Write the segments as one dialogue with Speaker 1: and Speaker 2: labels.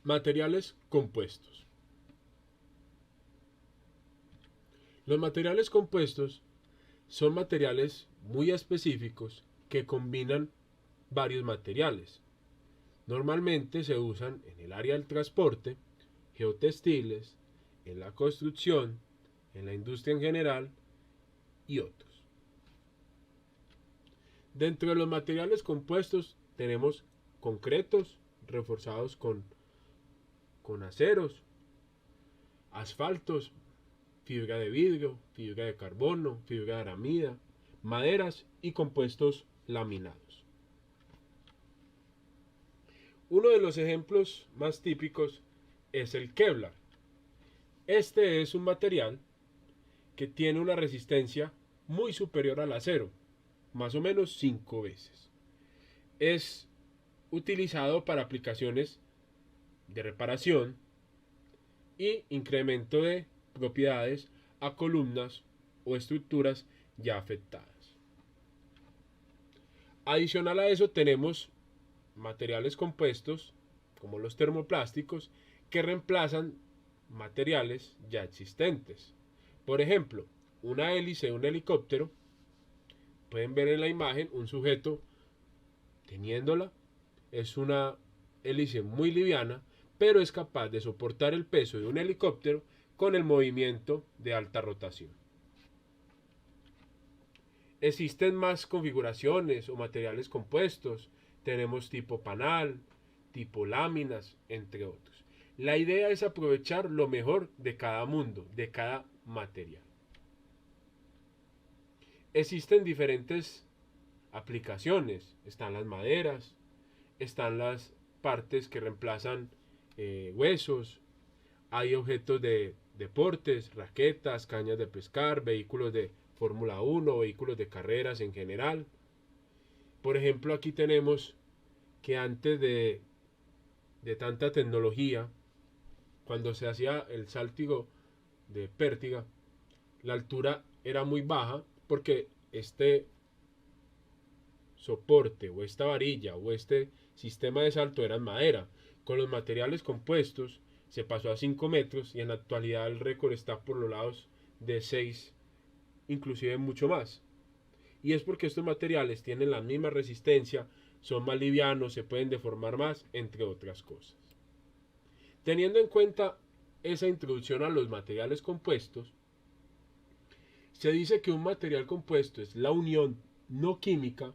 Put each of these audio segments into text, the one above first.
Speaker 1: Materiales compuestos. Los materiales compuestos son materiales muy específicos que combinan varios materiales. Normalmente se usan en el área del transporte, geotextiles, en la construcción, en la industria en general y otros. Dentro de los materiales compuestos tenemos concretos reforzados con aceros, asfaltos, fibra de vidrio, fibra de carbono, fibra de aramida, maderas y compuestos laminados. Uno de los ejemplos más típicos es el Kevlar. Este es un material que tiene una resistencia muy superior al acero, más o menos 5 veces. Es utilizado para aplicaciones de reparación y incremento de propiedades a columnas o estructuras ya afectadas. Adicional a eso tenemos materiales compuestos como los termoplásticos que reemplazan materiales ya existentes. Por ejemplo, una hélice de un helicóptero, pueden ver en la imagen un sujeto teniéndola, es una hélice muy liviana, pero es capaz de soportar el peso de un helicóptero con el movimiento de alta rotación. Existen más configuraciones o materiales compuestos, tenemos tipo panal, tipo láminas, entre otros. La idea es aprovechar lo mejor de cada mundo, de cada material. Existen diferentes aplicaciones, están las maderas, están las partes que reemplazan huesos, hay objetos de deportes, raquetas, cañas de pescar, vehículos de Fórmula 1, vehículos de carreras en general. Por ejemplo, aquí tenemos que antes de tanta tecnología, cuando se hacía el salto de pértiga, la altura era muy baja porque este soporte o esta varilla o este sistema de salto era en madera. Con los materiales compuestos se pasó a 5 metros y en la actualidad el récord está por los lados de 6, inclusive mucho más. Y es porque estos materiales tienen la misma resistencia, son más livianos, se pueden deformar más, entre otras cosas. Teniendo en cuenta esa introducción a los materiales compuestos, se dice que un material compuesto es la unión no química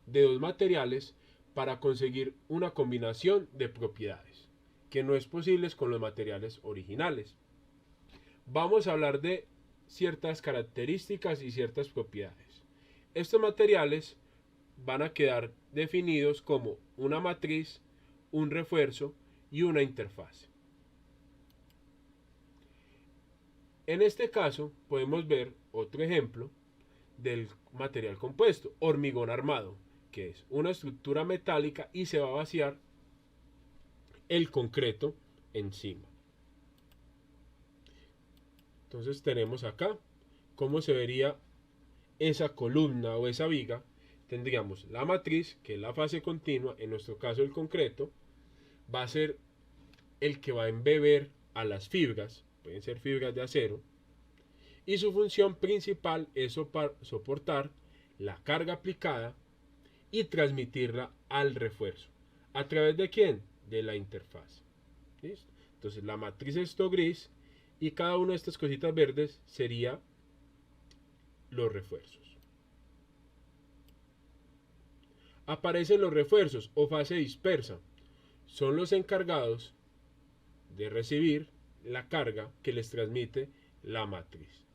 Speaker 1: de dos materiales para conseguir una combinación de propiedades que no es posible con los materiales originales. Vamos a hablar de ciertas características y ciertas propiedades. Estos materiales van a quedar definidos como una matriz, un refuerzo y una interfase. En este caso podemos ver otro ejemplo del material compuesto, hormigón armado, que es una estructura metálica y se va a vaciar el concreto encima. Entonces tenemos acá cómo se vería esa columna o esa viga. Tendríamos la matriz, que es la fase continua, en nuestro caso el concreto, va a ser el que va a embeber a las fibras, pueden ser fibras de acero, y su función principal es soportar la carga aplicada y transmitirla al refuerzo. ¿A través de quién? De la interfaz. ¿Listo? Entonces la matriz es esto gris y cada una de estas cositas verdes sería los refuerzos. Aparecen los refuerzos o fase dispersa. Son los encargados de recibir la carga que les transmite la matriz.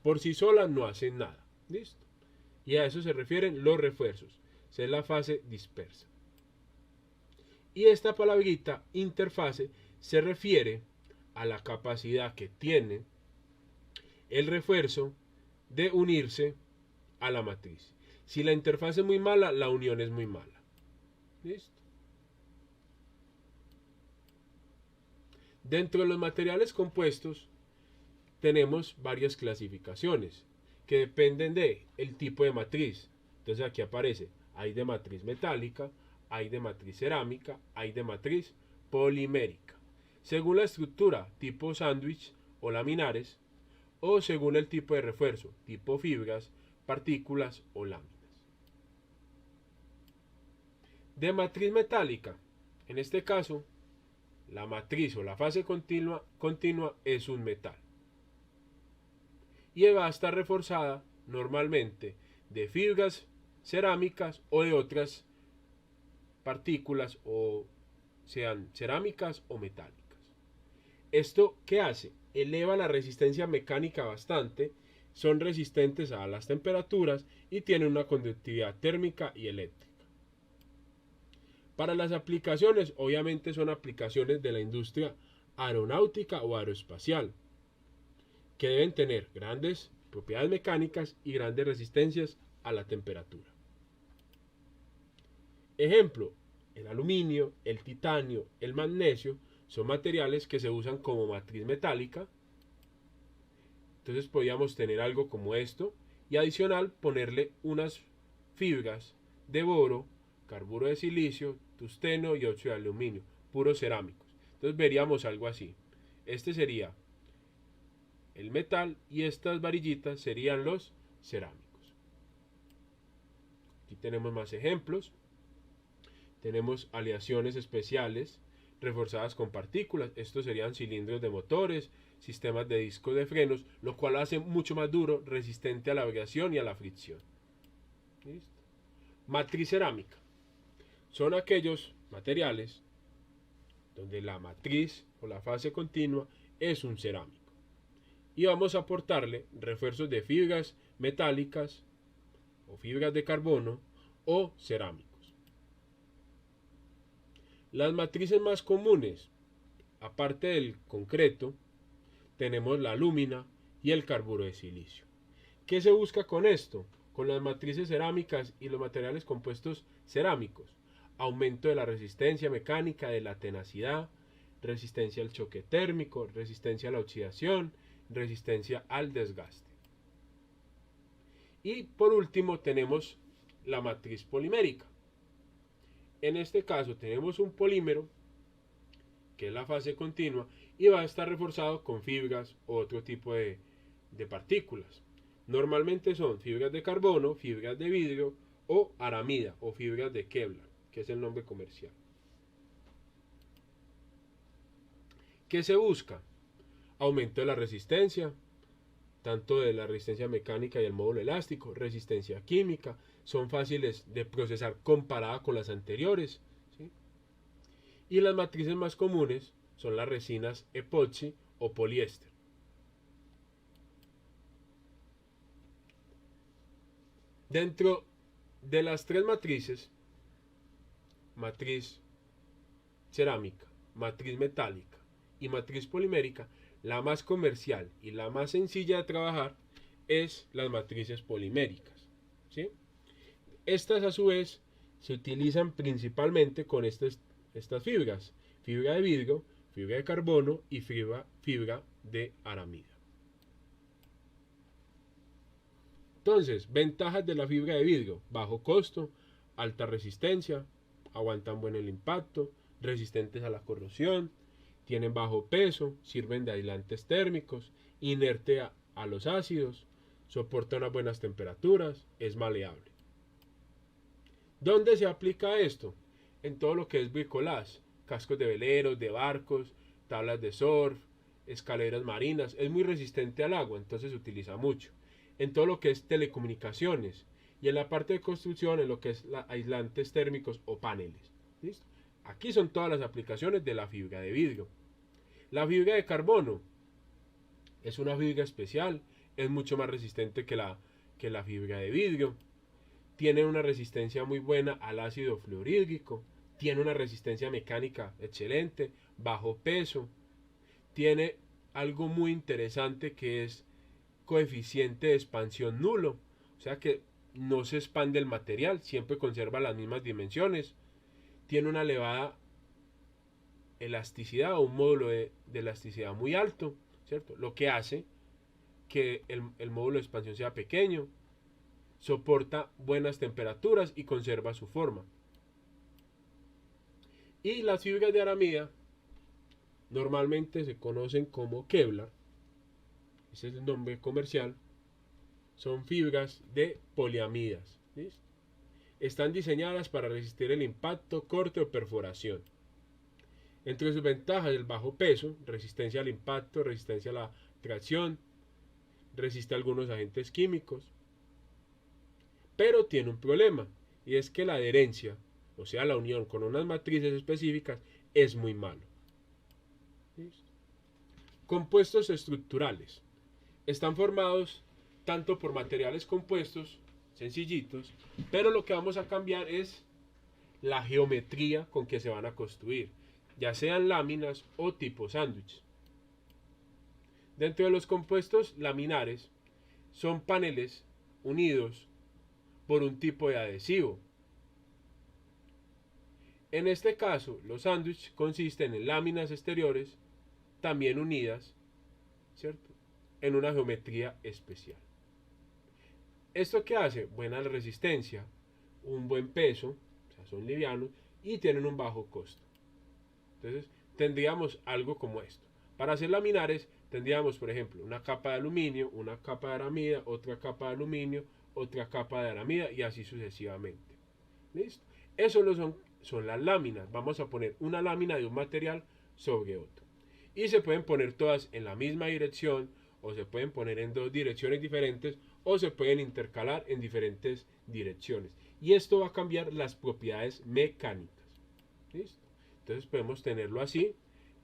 Speaker 1: Por sí sola no hacen nada. ¿Listo? Y a eso se refieren los refuerzos. Esa es la fase dispersa. Y esta palabrita interfase se refiere a la capacidad que tiene el refuerzo de unirse a la matriz. Si la interfaz es muy mala, la unión es muy mala. ¿Listo? Dentro de los materiales compuestos tenemos varias clasificaciones que dependen de el tipo de matriz. Entonces aquí aparece, hay de matriz metálica, hay de matriz cerámica, hay de matriz polimérica. según la estructura, tipo sándwich o laminares, o según el tipo de refuerzo, tipo fibras, partículas o láminas. De matriz metálica, en este caso, la matriz o la fase continua es un metal y va a estar reforzada normalmente de fibras cerámicas o de otras partículas, o sean cerámicas o metálicas. ¿Esto qué hace? Eleva la resistencia mecánica bastante, son resistentes a las temperaturas y tienen una conductividad térmica y eléctrica. Para las aplicaciones, obviamente son aplicaciones de la industria aeronáutica o aeroespacial, que deben tener grandes propiedades mecánicas y grandes resistencias a la temperatura. Ejemplo, el aluminio, el titanio, el magnesio son materiales que se usan como matriz metálica. Entonces podríamos tener algo como esto y adicional ponerle unas fibras de boro, carburo de silicio, tungsteno y óxido de aluminio, puros cerámicos. Entonces veríamos algo así. Este sería el metal y estas varillitas serían los cerámicos. Aquí tenemos más ejemplos. Tenemos aleaciones especiales reforzadas con partículas. Estos serían cilindros de motores, sistemas de discos de frenos, lo cual hace mucho más duro, resistente a la vibración y a la fricción. ¿Listo? Matriz cerámica. Son aquellos materiales donde la matriz o la fase continua es un cerámico. Y vamos a aportarle refuerzos de fibras metálicas o fibras de carbono o cerámicos. Las matrices más comunes, aparte del concreto, tenemos la alúmina y el carburo de silicio. ¿Qué se busca con esto? Con las matrices cerámicas y los materiales compuestos cerámicos. Aumento de la resistencia mecánica, de la tenacidad, resistencia al choque térmico, resistencia a la oxidación, resistencia al desgaste. Y por último tenemos la matriz polimérica. En este caso tenemos un polímero, que es la fase continua, y va a estar reforzado con fibras o otro tipo de partículas. Normalmente son fibras de carbono, fibras de vidrio o aramida o fibras de Kevlar, que es el nombre comercial. ¿Qué se busca? Aumento de la resistencia, tanto de la resistencia mecánica y el módulo elástico, resistencia química, son fáciles de procesar comparada con las anteriores, ¿sí? Y las matrices más comunes son las resinas epoxi o poliéster. Dentro de las tres matrices, matriz cerámica, matriz metálica y matriz polimérica, la más comercial y la más sencilla de trabajar es las matrices poliméricas, ¿sí? Estas a su vez se utilizan principalmente con estas fibras, fibra de vidrio, fibra de carbono y fibra de aramida. Entonces, ventajas de la fibra de vidrio: bajo costo, alta resistencia, aguantan buen el impacto, resistentes a la corrosión, tienen bajo peso, sirven de aislantes térmicos, inerte a los ácidos, soporta unas buenas temperaturas, es maleable. ¿Dónde se aplica esto? En todo lo que es bricolage, cascos de veleros, de barcos, tablas de surf, escaleras marinas. Es muy resistente al agua, entonces se utiliza mucho. En todo lo que es telecomunicaciones y en la parte de construcción, en lo que es aislantes térmicos o paneles. ¿Listo? Aquí son todas las aplicaciones de la fibra de vidrio. La fibra de carbono es una fibra especial, es mucho más resistente que la fibra de vidrio. Tiene una resistencia muy buena al ácido fluorhídrico, tiene una resistencia mecánica excelente, bajo peso, tiene algo muy interesante que es coeficiente de expansión nulo, o sea que no se expande el material, siempre conserva las mismas dimensiones, tiene una elevada elasticidad o un módulo de elasticidad muy alto, ¿cierto? Lo que hace que el módulo de expansión sea pequeño, soporta buenas temperaturas y conserva su forma. Y las fibras de aramida normalmente se conocen como Kevlar, ese es el nombre comercial, son fibras de poliamidas. ¿Listo? Están diseñadas para resistir el impacto, corte o perforación. Entre sus ventajas, el bajo peso, resistencia al impacto, resistencia a la tracción, resiste a algunos agentes químicos, pero tiene un problema, y es que la adherencia, o sea, la unión con unas matrices específicas, es muy malo. ¿Listo? Compuestos estructurales. Están formados tanto por materiales compuestos, sencillitos, pero lo que vamos a cambiar es la geometría con que se van a construir, ya sean láminas o tipo sándwich. Dentro de los compuestos laminares son paneles unidos por un tipo de adhesivo. En este caso, los sándwiches consisten en láminas exteriores también unidas, ¿cierto?, en una geometría especial. ¿Esto qué hace? Buena resistencia, un buen peso, o sea, son livianos y tienen un bajo costo. Entonces, tendríamos algo como esto. Para hacer laminares, tendríamos, por ejemplo, una capa de aluminio, una capa de aramida, otra capa de aluminio, otra capa de aramida y así sucesivamente. ¿Listo? Eso son las láminas. Vamos a poner una lámina de un material sobre otro. Y se pueden poner todas en la misma dirección, o se pueden poner en dos direcciones diferentes, o se pueden intercalar en diferentes direcciones. Y esto va a cambiar las propiedades mecánicas. ¿Listo? Entonces podemos tenerlo así,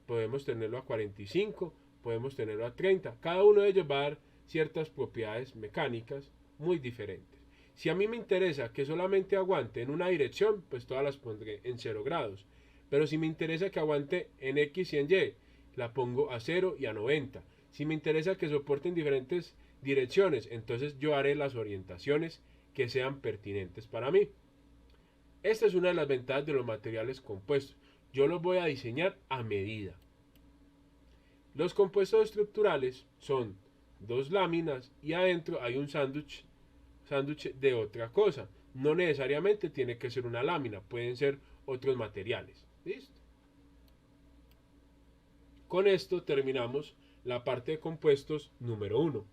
Speaker 1: podemos tenerlo a 45, podemos tenerlo a 30. Cada uno de ellos va a dar ciertas propiedades mecánicas muy diferentes. Si a mí me interesa que solamente aguante en una dirección, pues todas las pondré en 0 grados. Pero si me interesa que aguante en X y en Y, la pongo a 0 y a 90. Si me interesa que soporte en diferentes direcciones, entonces yo haré las orientaciones que sean pertinentes para mí. Esta es una de las ventajas de los materiales compuestos. Yo los voy a diseñar a medida. Los compuestos estructurales son dos láminas y adentro hay un sándwich de otra cosa. No necesariamente tiene que ser una lámina, pueden ser otros materiales. ¿Listo? Con esto terminamos la parte de compuestos número 1.